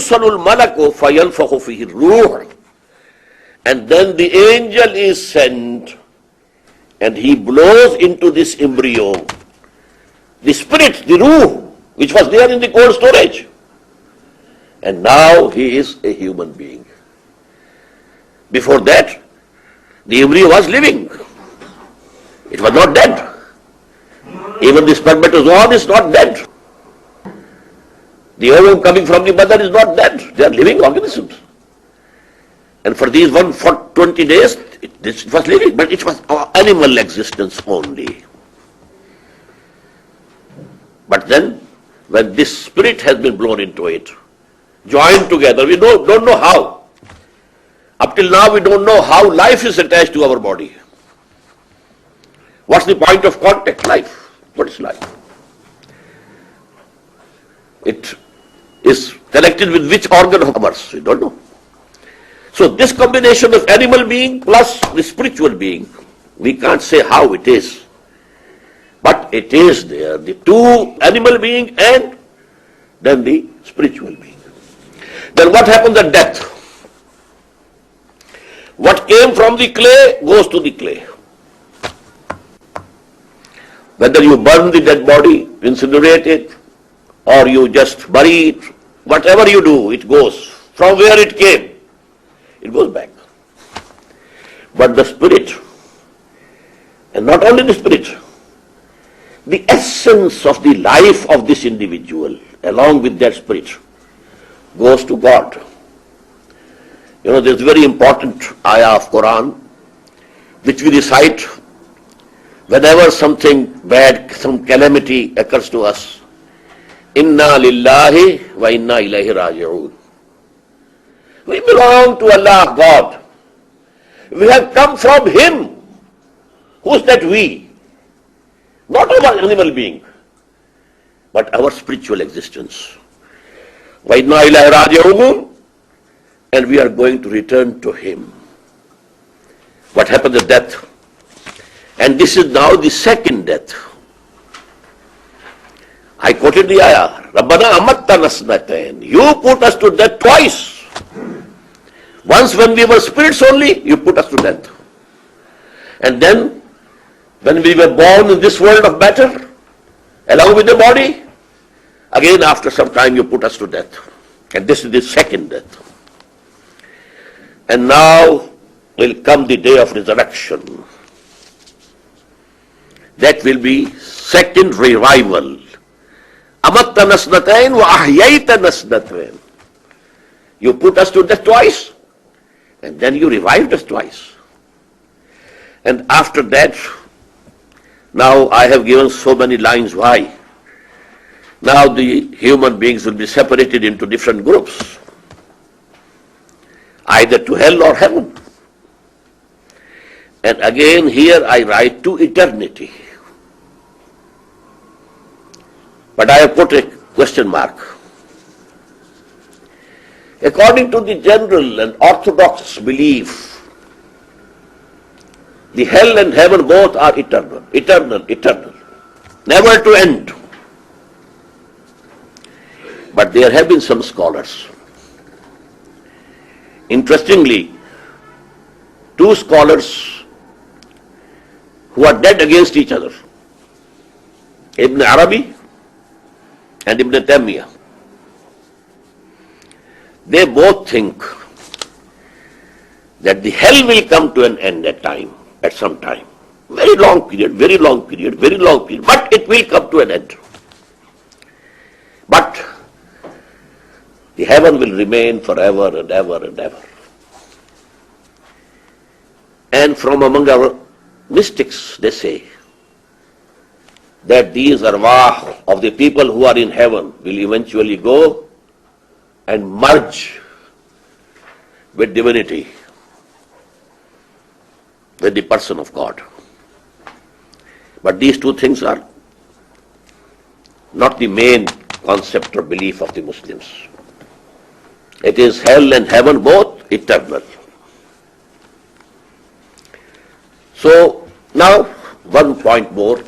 وَيُرْسَلُ الْمَلَكُ فَيَنْفَخُ فِيهِ الرُّوحُ. And then the angel is sent and he blows into this embryo the spirit, the ruh, which was there in the cold storage. And now he is a human being. Before that, the embryo was living. It was not dead. Even the spermatozoa is not dead. The ovum coming from the mother is not dead. They are living organisms. And for these 20 days, it was living, but it was animal existence only. But then, when this spirit has been blown into it, joined together, we don't know how. Up till now, we don't know how life is attached to our body. What's the point of contact? Life. What is life? It is connected with which organ of ours? We don't know. So this combination of animal being plus the spiritual being, we can't say how it is. But it is there, the two animal being and then the spiritual being. Then what happens at death? What came from the clay goes to the clay. Whether you burn the dead body, incinerate it, or you just bury it, whatever you do, it goes. From where it came, it goes back. But the spirit, and not only the spirit, the essence of the life of this individual, along with that spirit, goes to God. You know, there's a very important ayah of Quran, which we recite whenever something bad, some calamity occurs to us. Inna lillahi wa inna ilayhi raji'un. We belong to Allah, God. We have come from Him. Who's that we? Not our animal being, but our spiritual existence. Wa inna ilayhi raji'un. And we are going to return to Him. What happens at death? And this is now the second death. I quoted the ayah, Rabbana amatta nasnatain. You put us to death twice. Once when we were spirits only, you put us to death. And then, when we were born in this world of matter, along with the body, again after some time you put us to death. And this is the second death. And now will come the day of resurrection. That will be second revival. Amatta nasnatain wa ahyayta nasnatain. You put us to death twice, and then you revived us twice. And after that, now I have given so many lines why. Now the human beings will be separated into different groups, either to hell or heaven. And again here I write to eternity. But I have put a question mark. According to the general and orthodox belief, the hell and heaven both are eternal, eternal, never to end. But there have been some scholars. Interestingly, two scholars who are dead against each other, Ibn Arabi and Ibn Taymiyyah, they both think that the hell will come to an end at some time. Very long period, but it will come to an end. But the heaven will remain forever and ever and ever. And from among our mystics, they say that these arwah of the people who are in heaven will eventually go and merge with divinity, with the person of God. But these two things are not the main concept or belief of the Muslims. It is hell and heaven both eternal. So now one point more,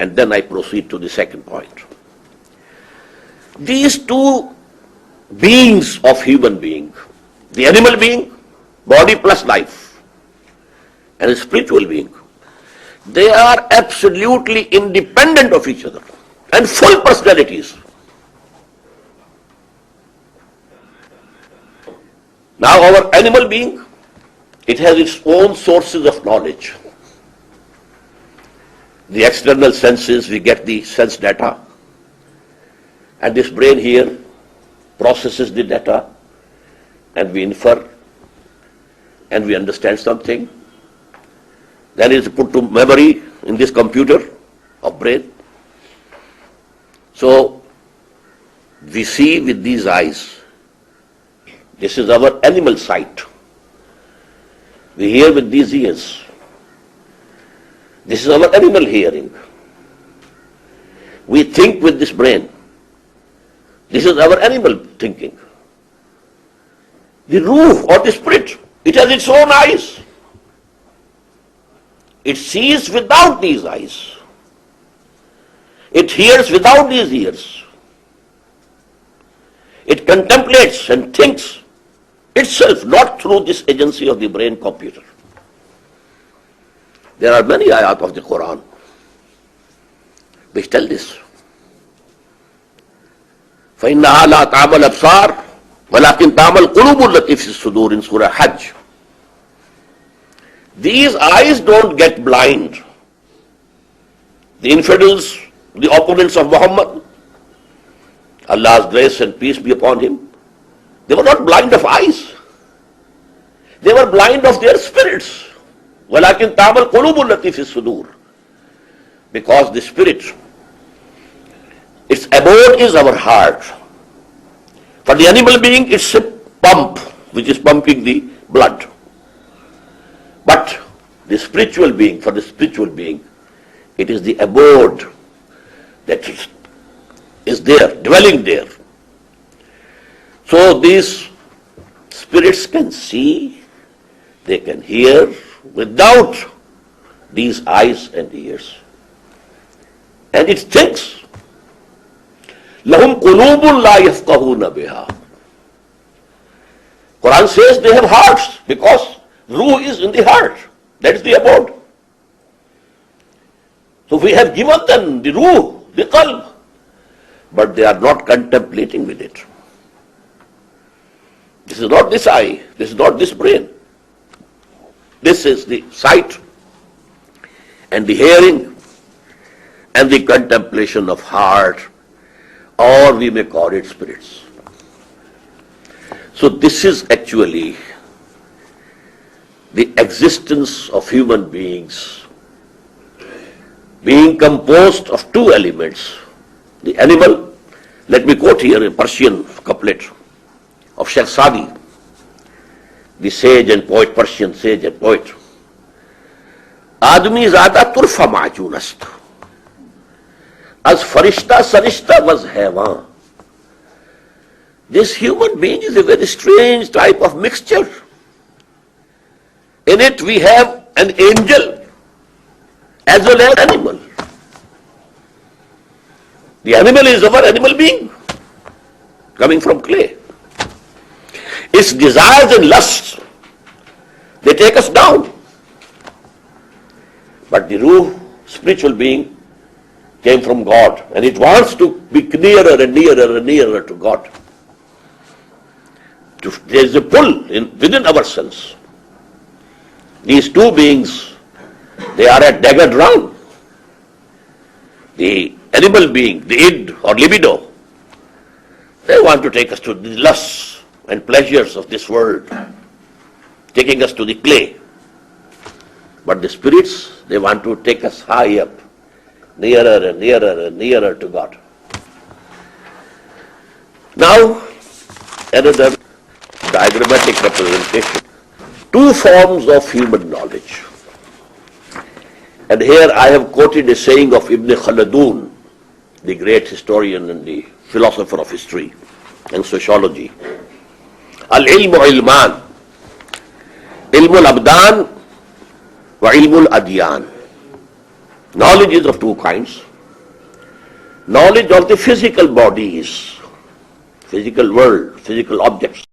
and then I proceed to the second point. These two beings of human being, the animal being, body plus life, and a spiritual being, they are absolutely independent of each other and full personalities. Now our animal being, it has its own sources of knowledge. The external senses, we get the sense data, and this brain here processes the data, and we infer, and we understand something. Then it is put to memory in this computer of brain. So we see with these eyes. This is our animal sight. We hear with these ears. This is our animal hearing. We think with this brain. This is our animal thinking. The ruh or the spirit, it has its own eyes. It sees without these eyes. It hears without these ears. It contemplates and thinks itself, not through this agency of the brain computer. There are many ayat of the Quran which tell this. فَإِنَّهَا لَا تَعْمَى الْأَبْصَارُ وَلَكِنْ تَعْمَى الْقُلُوبُ الَّتِي فِي الصُّدُورِ in Surah Hajj. These eyes don't get blind. The infidels, the opponents of Muhammad, Allah's grace and peace be upon him, they were not blind of eyes. They were blind of their spirits. وَلَكِنْ تَعْمَى الْقُلُوبُ الَّتِي فِي الصُّدُورِ. Because the spirit, its abode is our heart. For the animal being, it's a pump which is pumping the blood. But the spiritual being, for the spiritual being, it is the abode that is there, dwelling there. So these spirits can see, they can hear without these eyes and ears. And it thinks. لَهُمْ قُلُوبٌ لَا يَفْقَهُونَ بِهَا. Quran says they have hearts because ruh is in the heart. That is the abode. So we have given them the ruh, the qalb, but they are not contemplating with it. This is not this eye, this is not this brain. This is the sight and the hearing and the contemplation of heart, or we may call it spirits. So this is actually the existence of human beings being composed of two elements. The animal, let me quote here a Persian couplet of Sheikh Sadi, the sage and poet, Persian sage and poet. Admi zada turfa ma'junast, as farishta sarishta was haywan. This human being is a very strange type of mixture. In it we have an angel as well as animal. The animal is our animal being, coming from clay. Its desires and lusts, they take us down. But the ruh, spiritual being, came from God, and it wants to be nearer and nearer and nearer to God. There is a pull within ourselves. These two beings, they are at dagger ground. The animal being, the id or libido, they want to take us to the lusts and pleasures of this world, taking us to the clay. But the spirits, they want to take us high up, nearer and nearer and nearer to God. Now, another diagrammatic representation. Two forms of human knowledge. And here I have quoted a saying of Ibn Khaldun, the great historian and the philosopher of history and sociology. Al-ilmu ilman, ilmu al-abdan wa ilmu al-adyan. Knowledge is of two kinds. Knowledge of the physical bodies physical world, physical objects.